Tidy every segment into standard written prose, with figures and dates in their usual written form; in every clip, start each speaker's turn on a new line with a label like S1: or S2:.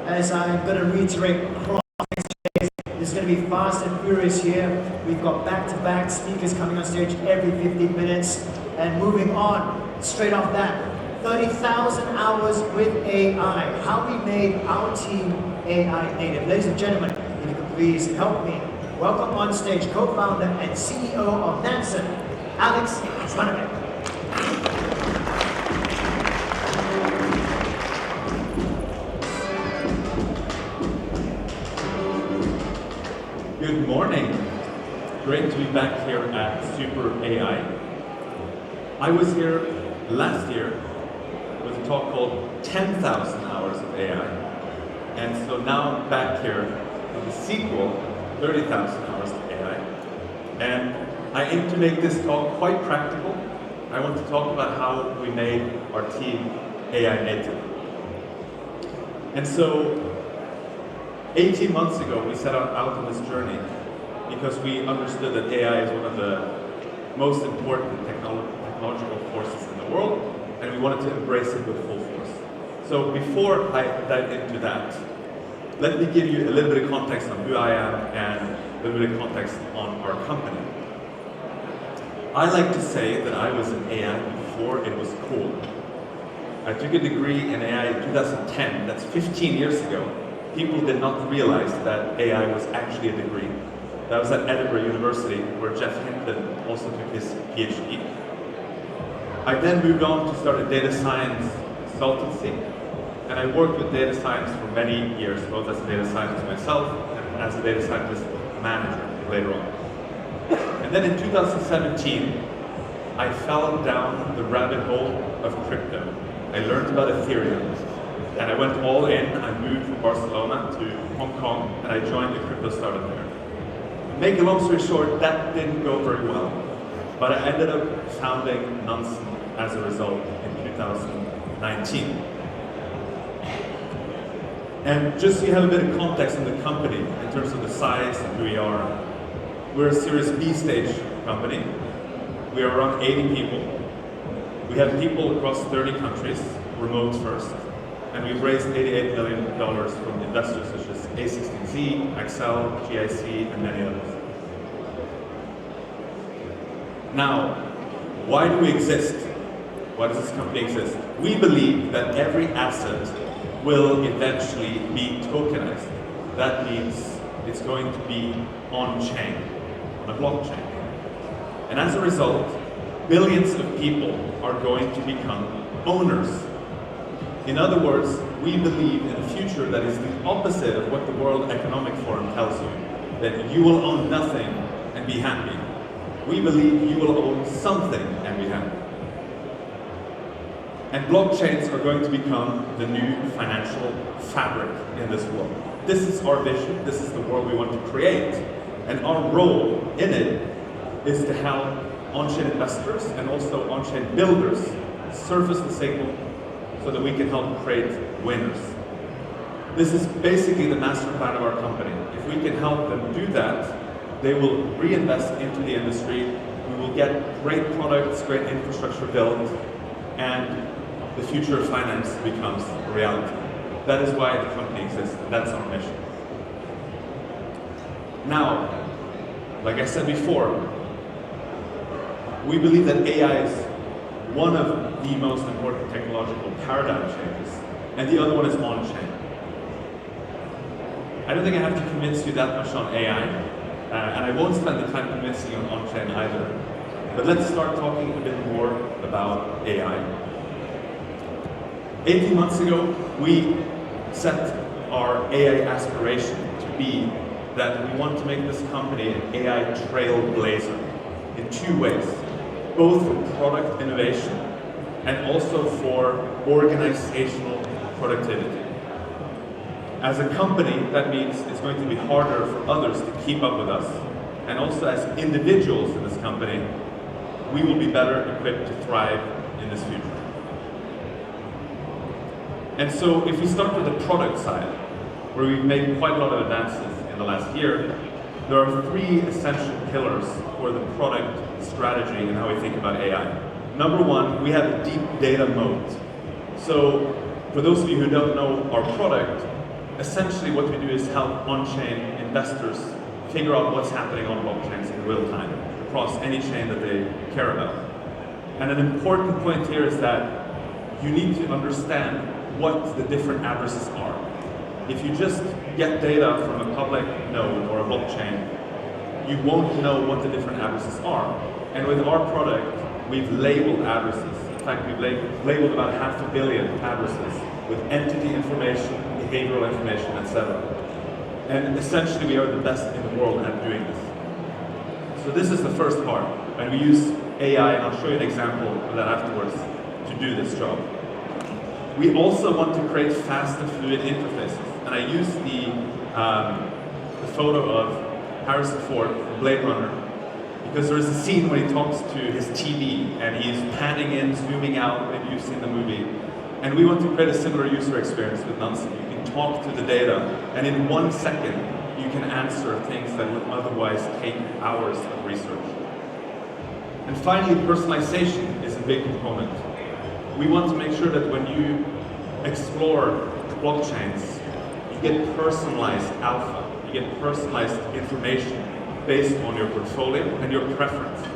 S1: as I'm going to reiterate across days, it's going to be fast and furious here. We've got back-to-back speakers coming on stage every 15 minutes. And moving on, straight off that, 30,000 hours with AI. How we made our team AI native. Ladies and gentlemen, if you could please help me welcome on stage co-founder and CEO of Nansen, Alex Zvanovec.
S2: Good morning. Great to be back here at SuperAI. I was here last year with a talk called 10,000 Hours of AI. And so now I'm back here with the sequel, 30,000 Hours of AI. And I aim to make this talk quite practical. I want to talk about how we made our team AI native. And so 18 months ago, we set out on this journey because we understood that AI is one of the most important technological forces in the world, and we wanted to embrace it with full force. So before I dive into that, let me give you a little bit of context on who I am and a little bit of context on our company. I like to say that I was in AI before it was cool. I took a degree in AI in 2010, that's 15 years ago. People did not realize that AI was actually a degree. That was at Edinburgh University, where Jeff Hinton also took his PhD. I then moved on to start a data science consultancy, and I worked with data science for many years, both as a data scientist myself and as a data scientist manager later on. And then in 2017, I fell down the rabbit hole of crypto. I learned about Ethereum, and I went all in. I moved from Barcelona to Hong Kong, and I joined a crypto startup there. Make a long story short, that didn't go very well, but I ended up founding Nansen as a result in 2019. And just so you have a bit of context on the company in terms of the size and who we are, we're a Series B stage company. We are around 80 people. We have people across 30 countries, remote first, and we've raised $88 million from investors such as A16Z, Accel, GIC, and many others. Now, why do we exist? Why does this company exist? We believe that every asset will eventually be tokenized. That means it's going to be on-chain, on a blockchain. And as a result, billions of people are going to become owners. In other words, we believe in a future that is the opposite of what the World Economic Forum tells you, that you will own nothing and be happy. We believe you will own something and be happy. And blockchains are going to become the new financial fabric in this world. This is our vision, this is the world we want to create, and our role in it is to help on-chain investors and also on-chain builders surface the signal so that we can help create winners. This is basically the master plan of our company. If we can help them do that, they will reinvest into the industry, we will get great products, great infrastructure built, and the future of finance becomes a reality. That is why the company exists, and that's our mission. Now, like I said before, we believe that AI is one of the most important technological paradigm changes, and the other one is on-chain. I don't think I have to convince you that much on AI, and I won't spend the time convincing you on-chain either. But let's start talking a bit more about AI. 18 months ago, we set our AI aspiration to be that we want to make this company an AI trailblazer in two ways, both for product innovation and also for organizational productivity. As a company, that means it's going to be harder for others to keep up with us. And also as individuals in this company, we will be better equipped to thrive in this future. And so if we start with the product side, where we've made quite a lot of advances in the last year, there are three essential pillars for the product strategy and how we think about AI. Number one, we have a deep data moat. So for those of you who don't know our product, essentially what we do is help on-chain investors figure out what's happening on blockchains in real time across any chain that they care about. And an important point here is that you need to understand what the different addresses are. If you just get data from a public node or a blockchain, you won't know what the different addresses are. And with our product, we've labeled addresses. In fact, we've labeled about 500 million addresses with entity information, behavioral information, etc. And essentially, we are the best in the world at doing this. So this is the first part, and we use AI, and I'll show you an example of that afterwards, to do this job. We also want to create fast and fluid interfaces, and I use the photo of Harrison Ford, Blade Runner, because there's a scene where he talks to his TV, and he's panning in, zooming out, maybe you've seen the movie. And we want to create a similar user experience with Nancy. You can talk to the data, and in 1 second, you can answer things that would otherwise take hours of research. And finally, personalization is a big component. We want to make sure that when you explore blockchains, you get personalized alpha, you get personalized information based on your portfolio and your preference.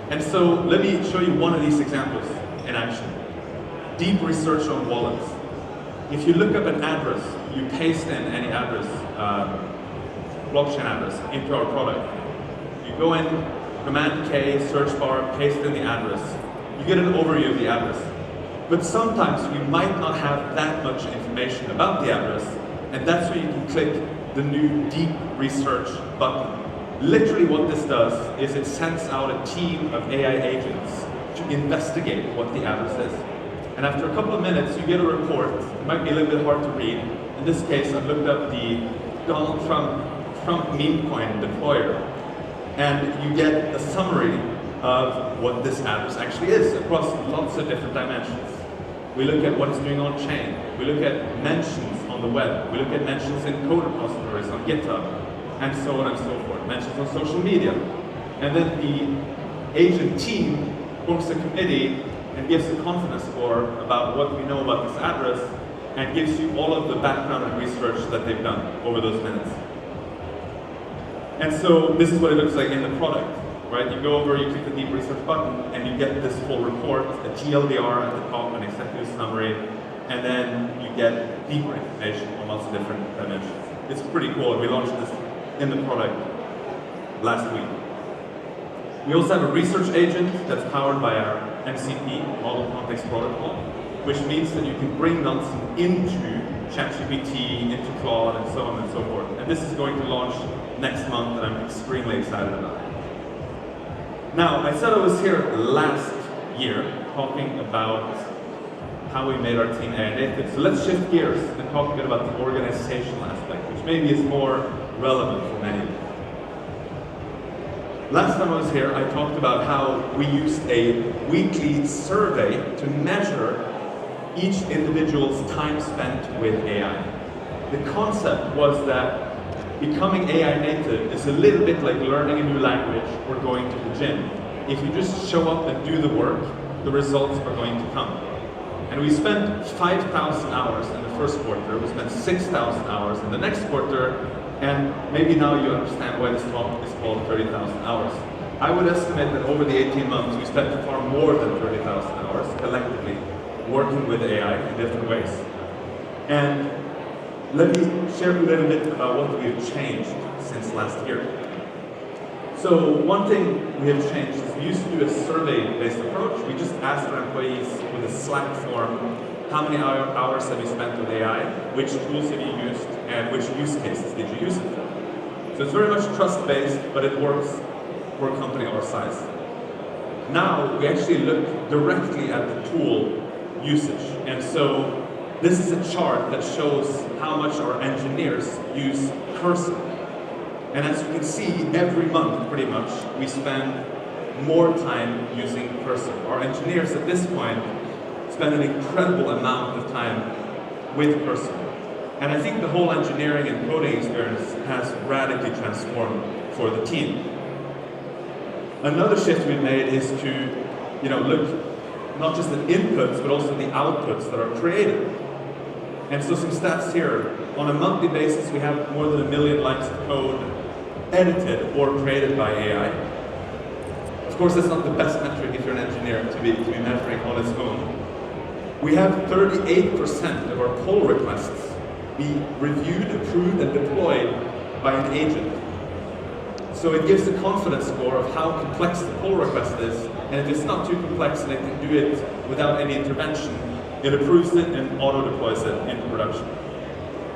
S2: And so let me show you one of these examples in action. Deep research on wallets. If you look up an address, you paste in any address, blockchain address, into our product. You go in, Command K, search bar, paste in the address. You get an overview of the address. But sometimes we might not have that much information about the address, and that's where you can click the new Deep Research button. Literally what this does is it sends out a team of AI agents to investigate what the address is. And after a couple of minutes, you get a report. It might be a little bit hard to read. In this case, I looked up the Donald Trump meme coin deployer. And you get a summary of what this address actually is across lots of different dimensions. We look at what it's doing on chain. We look at mentions on the web. We look at mentions in code repositories on GitHub, and so on and so forth. Mentions on social media. And then the agent team forms a committee and gives a confidence score about what we know about this address, and gives you all of the background and research that they've done over those minutes. And so this is what it looks like in the product, right? You go over, you click the Deep Research button, and you get this full report, a TLDR at the top, an executive summary, and then you get deeper information on lots of different dimensions. It's pretty cool. We launched this in the product last week. We also have a research agent that's powered by our MCP, Model Context Protocol, which means that you can bring Nansen into ChatGPT, into Claude, and so on and so forth. And this is going to launch next month, and I'm extremely excited about it. Now, I said I was here last year talking about how we made our team AI native. So let's shift gears and talk a bit about the organizational aspect, which maybe is more relevant for many of you. Last time I was here, I talked about how we used a weekly survey to measure each individual's time spent with AI. The concept was that becoming AI native is a little bit like learning a new language or going to the gym. If you just show up and do the work, the results are going to come. And we spent 5,000 hours in the first quarter, we spent 6,000 hours in the next quarter, and maybe now you understand why this talk is called 30,000 hours. I would estimate that over the 18 months, we spent far more than 30,000 hours collectively working with AI in different ways. And let me share a little bit about what we have changed since last year. So one thing we have changed is we used to do a survey-based approach. We just asked our employees with a Slack form, how many hours have you spent with AI, which tools have you used, and which use cases did you use it for? So it's very much trust-based, but it works for a company our size. Now we actually look directly at the tool usage. And so this is a chart that shows how much our engineers use Cursor. And as you can see, every month, pretty much, we spend more time using Cursor. Our engineers at this point spend an incredible amount of time with Cursor. And I think the whole engineering and coding experience has radically transformed for the team. Another shift we've made is to look not just at inputs, but also the outputs that are created. And so some stats here. On a monthly basis, we have more than 1 million lines of code edited or created by AI. Of course, that's not the best metric if you're an engineer to be measuring on its own. We have 38% of our pull requests be reviewed, approved, and deployed by an agent. So it gives a confidence score of how complex the pull request is, and if it's not too complex and it can do it without any intervention, it approves it and auto-deploys it into production.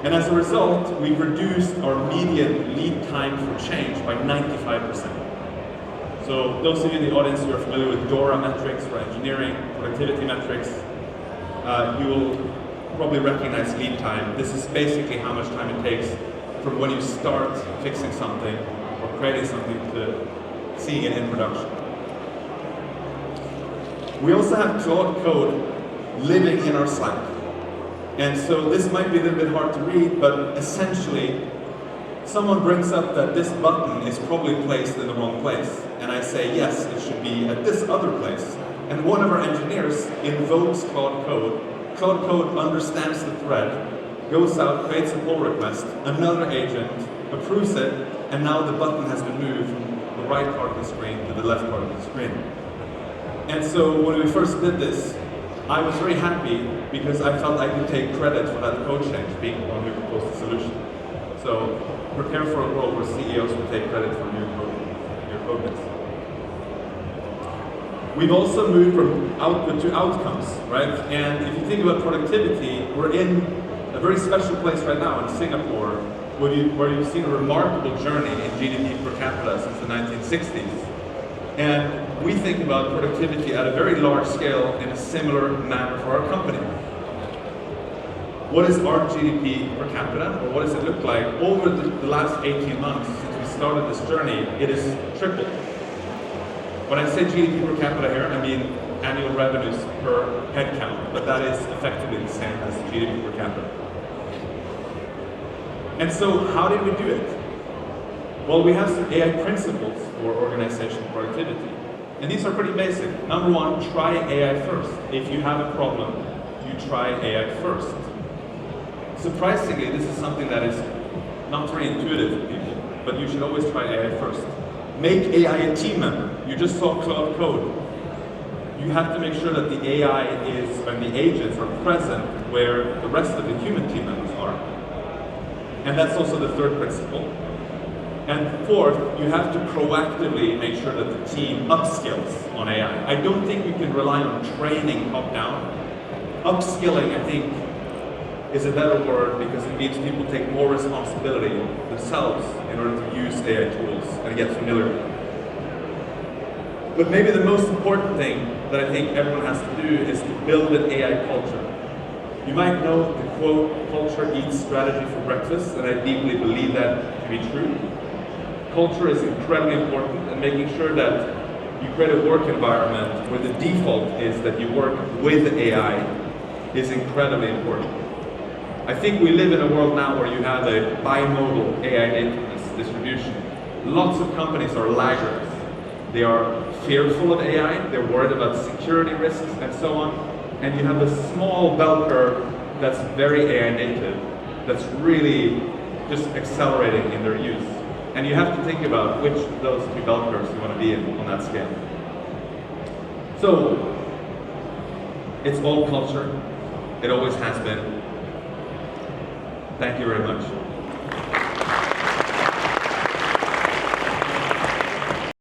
S2: And as a result, we've reduced our median lead time for change by 95%. So those of you in the audience who are familiar with DORA metrics for engineering, productivity metrics, you will probably recognize lead time. This is basically how much time it takes from when you start fixing something or creating something to seeing it in production. We also have Claude Code living in our Slack. And so this might be a little bit hard to read, but essentially, someone brings up that this button is probably placed in the wrong place. And I say, yes, it should be at this other place. And one of our engineers invokes Claude Code. Claude Code understands the thread, goes out, creates a pull request, another agent approves it, and now the button has been moved from the right part of the screen to the left part of the screen. And so when we first did this, I was very happy because I felt I could take credit for that code change, being the one who proposed the solution. So prepare for a world where CEOs will take credit for your code base. We've also moved from output to outcomes, right? And if you think about productivity, we're in a very special place right now in Singapore, where you've seen a remarkable journey in GDP per capita since the 1960s. And we think about productivity at a very large scale in a similar manner for our company. What is our GDP per capita, or what does it look like? Over the last 18 months since we started this journey, it has tripled. When I say GDP per capita here, I mean annual revenues per head count, but that is effectively the same as GDP per capita. And so how did we do it? Well, we have some AI principles for organizational productivity. And these are pretty basic. Number one, try AI first. If you have a problem, you try AI first. Surprisingly, this is something that is not very intuitive to people, but you should always try AI first. Make AI a team member. You just saw Claude Code. You have to make sure that the AI and the agents are present where the rest of the human team members are. And that's also the third principle. And fourth, you have to proactively make sure that the team upskills on AI. I don't think you can rely on training top-down. Upskilling, I think, is a better word because it means people take more responsibility themselves in order to use AI tools and get familiar with them. But maybe the most important thing that I think everyone has to do is to build an AI culture. You might know the quote, "Culture eats strategy for breakfast," and I deeply believe that to be true. Culture is incredibly important, and making sure that you create a work environment where the default is that you work with AI is incredibly important. I think we live in a world now where you have a bimodal AI nativeness distribution. Lots of companies are laggards. They are fearful of AI, they're worried about security risks and so on, and you have a small bell curve that's very AI native, that's really just accelerating in their use. And you have to think about which of those two bell curves you want to be in on that scale. So, it's all culture. It always has been. Thank you very much.